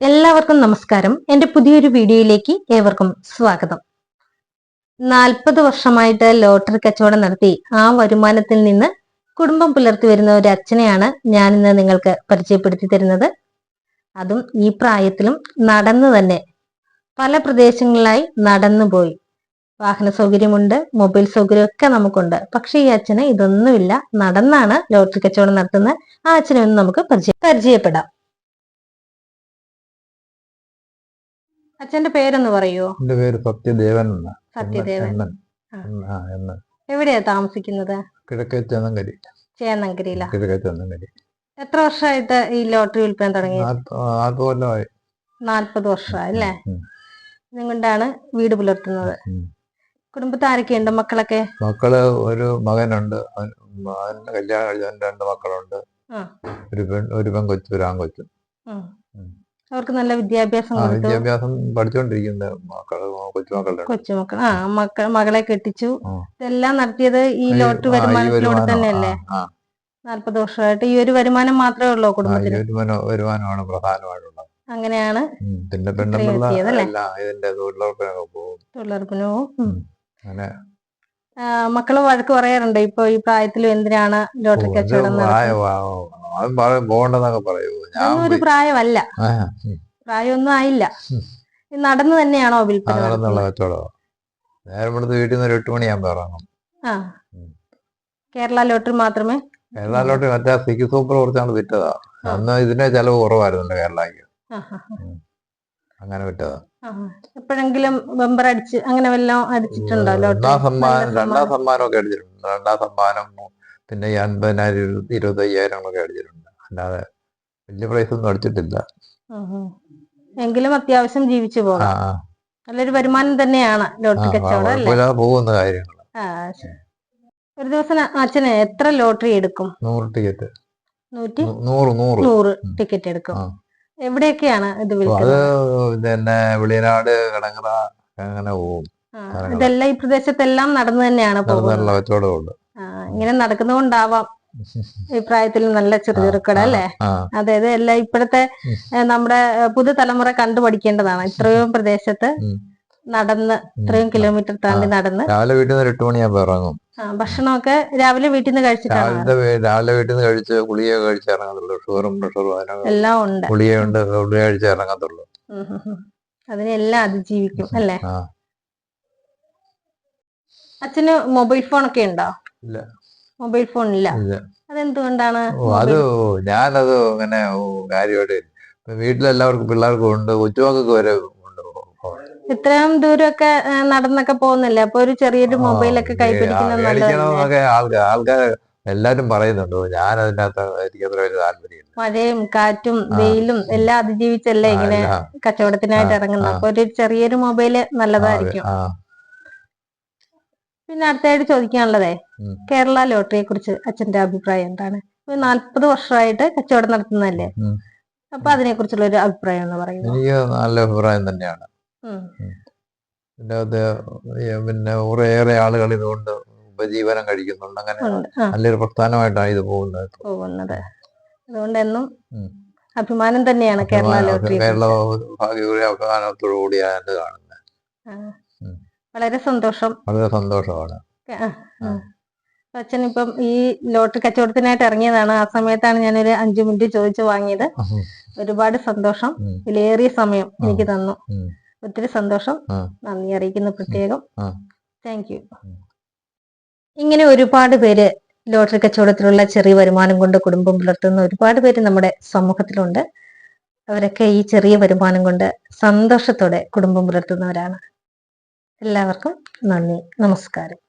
എല്ലാവർക്കും നമസ്കാരം. എൻ്റെ പുതിയൊരു വീഡിയോയിലേക്ക് ഏവർക്കും സ്വാഗതം. 40 വർഷമായിട്ട് ലോട്ടറി കച്ചവടം നടത്തി ആ വരുമാനത്തിൽ നിന്ന് കുടുംബം പുലർത്തി വരുന്ന ഒരു അച്ഛനെയാണ് ഞാൻ ഇന്ന് നിങ്ങൾക്ക് പരിചയപ്പെടുത്തി തരുന്നത്. അതും ഈ പ്രായത്തിലും നടന്നു തന്നെ പല പ്രദേശങ്ങളിലായി നടന്നു പോയി. വാഹന സൗകര്യമുണ്ട്, മൊബൈൽ സൗകര്യം ഒക്കെ നമുക്കുണ്ട്. പക്ഷെ ഈ അച്ഛന് ഇതൊന്നുമില്ല, നടന്നാണ് ലോട്ടറി കച്ചവടം നടത്തുന്നത്. ആ അച്ഛനെ ഒന്ന് നമുക്ക് പരിചയപ്പെടാം. അച്ഛന്റെ പേരൊന്ന് പറയോ? എന്റെ പേര് സത്യദേവൻ. സത്യദേവൻ. എവിടെയാ താമസിക്കുന്നത്? കിഴക്കേ ചേന്നങ്കരി. ചേന്നങ്കരിയില. കിഴക്കേ ചേന്നങ്കരി. എത്ര വർഷമായിട്ട് ഈ ലോട്ടറി വിൽപ്പന തുടങ്ങി? 40 കൊല്ലമായി. 40 വർഷമായി അല്ലേ? നിങ്ങണ്ടാണ് വീട് പുലർത്തുന്നത്. കുടുംബത്തിൽ ആരൊക്കെയുണ്ട്? മക്കളൊക്കെ? മക്കള് ഒരു മകനുണ്ട്, കല്യാണം കഴിച്ച 2 മക്കളുണ്ട്. ഒരു പെൺകൊച്ചു, ഒരു ആൺകൊച്ചു. അവർക്ക് നല്ല വിദ്യാഭ്യാസം പഠിച്ചുകൊണ്ടിരിക്കുന്ന കൊച്ചുമക്കൾ. മകളെ കെട്ടിച്ചു. ഇതെല്ലാം നടത്തിയത് ഈ ലോട്ടറി വരുമാനത്തിലൂടെ തന്നെയല്ലേ? 40 വർഷമായിട്ട് ഈ ഒരു വരുമാനം മാത്രമേ ഉള്ളൂ കുടുംബത്തിന്? വരുമാനമാണ് പ്രധാനമായിട്ടുള്ളത്. അങ്ങനെയാണ് പിന്നെ തൊഴിലുറപ്പിന് പോവും. മക്കള് വഴക്ക് പറയാറുണ്ട്, ഇപ്പൊ ഈ പ്രായത്തിലും എന്തിനാണ് ലോട്ടറി കച്ചവടം? ഒരു പ്രായമല്ല, പ്രായമൊന്നും ആയില്ല. നടന്നു തന്നെയാണോ വിൽപ്പന? വീട്ടിൽ നിന്ന് 8 മണിയാകുമ്പോ ഇറങ്ങും. കേരള ലോട്ടറി മാത്രമേ? കേരള ലോട്ടറി മറ്റേ സിക്കി സൂപ്പർ കുറച്ചാണ് വിറ്റതാ. അന്ന് ഇതിന്റെ ചെലവ് കുറവായിരുന്നു കേരളക്ക്, അങ്ങനെ വിറ്റതാ. എപ്പോഴെങ്കിലും ബമ്പർ അടിച്ച് അങ്ങനെ വല്ലതും അടിച്ചിട്ടുണ്ടോ? രണ്ടാം സമ്മാനം ഒക്കെ അടിച്ചിട്ടുണ്ട്. 2ാം സമ്മാനം പിന്നെ 50,000 25,000 ഒക്കെ അടിച്ചിട്ടുണ്ട്. അല്ലാതെ വലിയ പ്രൈസ് ഒന്നും അടിച്ചിട്ടില്ല. എങ്കിലും അത്യാവശ്യം ജീവിച്ചു പോകാം. നല്ലൊരു വരുമാനം തന്നെയാണ് ലോട്ടറി കച്ചവടം. പോകുന്ന കാര്യങ്ങൾ. ഒരു ദിവസം അച്ഛന് എത്ര ലോട്ടറി എടുക്കും? 100 ടിക്കറ്റ്. 100 ടിക്കറ്റ് എടുക്കും. എവിടെയൊക്കെയാണ് ഇത് വിൽക്കുന്നത്? പിന്നെ വെളിയനാട്, കടങ്ങറ, അങ്ങനെ പോകും. ഇതെല്ലാം ഈ പ്രദേശത്തെല്ലാം നടന്നു തന്നെയാണ് പോകുന്നത്. ഇങ്ങനെ നടക്കുന്നതുകൊണ്ടാവാം ഈ പ്രായത്തിൽ നല്ല ചെറുചെറുക്കട അല്ലേ? അതായത് എല്ലാം ഇപ്പോഴത്തെ നമ്മുടെ പുതുതലമുറ കണ്ടുപഠിക്കേണ്ടതാണ്. ഇത്രയും പ്രദേശത്ത് നടന്ന്, ഇത്രയും കിലോമീറ്റർ താണ്ടി നടന്ന് രാവിലെ വീട്ടിൽ നിന്ന് 8 മണിയാകുമ്പോ ഇറങ്ങും. ഭക്ഷണമൊക്കെ രാവിലെ വീട്ടിൽ നിന്ന് കഴിച്ചിട്ടാണ്? രാവിലെ വീട്ടിൽ നിന്ന് കഴിച്ച് ഗുളിക കഴിച്ച് ഇറങ്ങത്തുള്ളൂ. ഷുഗറും പ്രഷറും എല്ലാം ഉണ്ട്. ഗുളികയുണ്ട്, ഗുളിക കഴിച്ച് ഇറങ്ങത്തുള്ളൂ. അതിനെല്ലാം അതിജീവിക്കും അല്ലേ? അച്ഛന് മൊബൈൽ ഫോൺ ഒക്കെ ഉണ്ടോ? ഇല്ല, മൊബൈൽ ഫോൺ ഇല്ല. അതെന്തുകൊണ്ടാണ്? ഞാനത് അങ്ങനെ കാര്യമായിട്ട് വീട്ടിലെല്ലാവർക്കും പിള്ളേർക്കും ഉണ്ട്, കൊച്ചുമക്കൾക്ക് വരെ ഉണ്ട്. ഇത്രയും ദൂരമൊക്കെ നടന്നൊക്കെ പോകുന്നില്ലേ? അപ്പൊ ഒരു ചെറിയൊരു മൊബൈലൊക്കെ കൈപിടിക്കുന്ന ആൾക്കാർ എല്ലാരും പറയുന്നുണ്ട്. ഞാൻ അതിനകത്ത് എനിക്ക് അത്ര വലിയ താല്പര്യമില്ല. മഴയും കാറ്റും വെയിലും എല്ലാം അതിജീവിച്ചല്ലേ ഇങ്ങനെ കച്ചവടത്തിനായിട്ട് ഇറങ്ങുന്നത്. അപ്പൊ ഒരു ചെറിയൊരു മൊബൈല് നല്ലതായിരിക്കും. പിന്നെ അടുത്തായിട്ട് ചോദിക്കാനുള്ളതേ, കേരള ലോട്ടറിയെ കുറിച്ച് അച്ഛന്റെ അഭിപ്രായം എന്താണ്? 40 വർഷമായിട്ട് കച്ചവടം നടത്തുന്നതല്ലേ, അപ്പൊ അതിനെ കുറിച്ചുള്ള ഒരു അഭിപ്രായം എന്ന് പറയുന്നത്? എനിക്ക് നല്ല അഭിപ്രായം തന്നെയാണ്. പിന്നെ കുറേയേറെ ആളുകൾ ഇതുകൊണ്ട് ഉപജീവനം കഴിക്കുന്നുണ്ട്. അങ്ങനെ നല്ലൊരു പ്രസ്ഥാനമായിട്ടാണ് ഇത് പോകുന്നത്. അതുകൊണ്ട് എന്നും അഭിമാനം തന്നെയാണ് കേരള ലോട്ടറി. കേരള അഭിമാനത്തോടു കൂടിയാണ് കാണുന്നത്. വളരെ സന്തോഷം. വളരെ സന്തോഷമാണ്. അച്ഛൻ ഇപ്പം ഈ ലോട്ടറി കച്ചവടത്തിനായിട്ട് ഇറങ്ങിയതാണ്. ആ സമയത്താണ് ഞാനൊരു 5 മിനിറ്റ് ചോദിച്ചു വാങ്ങിയത്. ഒരുപാട് സന്തോഷം. വിലയേറിയ സമയം എനിക്ക് തന്നു. ഒത്തിരി സന്തോഷം. നന്ദി അറിയിക്കുന്നു പ്രത്യേകം. Thank you. ഇങ്ങനെ ഒരുപാട് പേര് ലോട്ടറി കച്ചവടത്തിലുള്ള ചെറിയ വരുമാനം കൊണ്ട് കുടുംബം പുലർത്തുന്ന ഒരുപാട് പേര് നമ്മുടെ സമൂഹത്തിലുണ്ട്. അവരൊക്കെ ഈ ചെറിയ വരുമാനം കൊണ്ട് സന്തോഷത്തോടെ കുടുംബം പുലർത്തുന്നവരാണ്. എല്ലാവർക്കും നന്ദി, നമസ്കാരം.